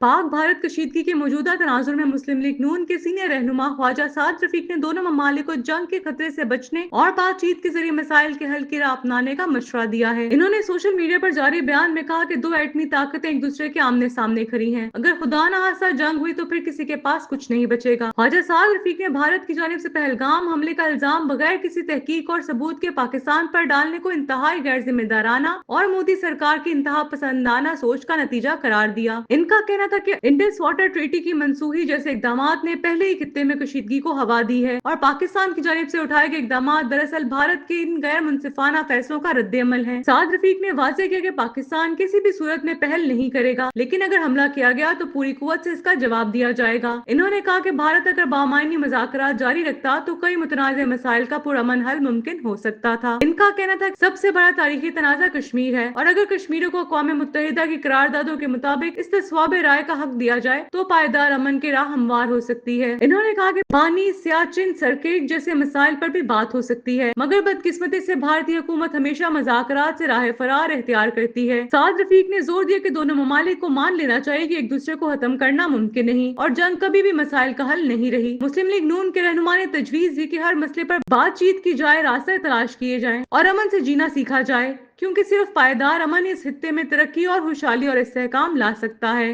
पाक भारत कशीदगी के मौजूदा तनाजुर में मुस्लिम लीग नून के सीनियर रहनुमा ख्वाजा साद रफीक ने दोनों ममालिक को जंग के खतरे से बचने और बातचीत के जरिए मसाइल के हल की राह अपनाने का मशवरा दिया है। इन्होंने सोशल मीडिया पर जारी बयान में कहा कि दो एटमी ताकतें एक दूसरे के आमने सामने खड़ी हैं। अगर खुदा न खास्ता जंग हुई तो फिर किसी के पास कुछ नहीं बचेगा। ख्वाजा साद रफीक ने भारत की जानिब से पहलगाम हमले का इल्जाम बगैर किसी तहकीक और सबूत के पाकिस्तान पर डालने को इंतहाई गैर जिम्मेदाराना और मोदी सरकार की इंतहा पसंदाना सोच का नतीजा करार दिया। इनका कहना था कि इंडस वाटर ट्रीटी की मनसूखी जैसे इकदामात ने पहले ही खित्ते में कशीदगी को हवा दी है और पाकिस्तान की जानिब से उठाए गए इकदामात दरअसल भारत के इन गैर मुनसिफाना फैसलों का रद्द-ए-अमल है। साद रफीक ने वाज़ेह किया कि पाकिस्तान किसी भी सूरत में पहल नहीं करेगा, लेकिन अगर हमला किया गया तो पूरी कुव्वत से इसका जवाब दिया जाएगा। इन्होंने कहा कि भारत अगर बामायनी मुज़ाकरात जारी रखता तो कई मुतनाज़ मसाइल का पुरअमन हल मुमकिन हो सकता था। इनका कहना था कि सबसे बड़ा तारीखी तनाज़ा कश्मीर है और अगर कश्मीरियों को अक़वाम मुत्तहिदा की करारदादों के मुताबिक इस्तिस्वाब राय का हक दिया जाए तो पायदार अमन की राह हमवार हो सकती है। इन्होंने कहा कि पानी, सियाचिन, सर्किट जैसे मसाइल पर भी बात हो सकती है, मगर बदकिस्मती से भारतीय हुकूमत हमेशा मुज़ाकरात से राह फरार इख्तियार करती है। साद रफीक ने जोर दिया कि दोनों ममालिक को मान लेना चाहिए कि एक दूसरे को खत्म करना मुमकिन नहीं और जंग कभी भी मसाइल का हल नहीं रही। मुस्लिम लीग नून के रहनुमा ने तजवीज़ दी कि हर मसले पर बातचीत की जाए, रास्ते तलाश किए जाएं और अमन से जीना सीखा जाए, क्योंकि सिर्फ पायदार अमन इस खित्ते में तरक्की और खुशहाली और इस्तेहकाम ला सकता है।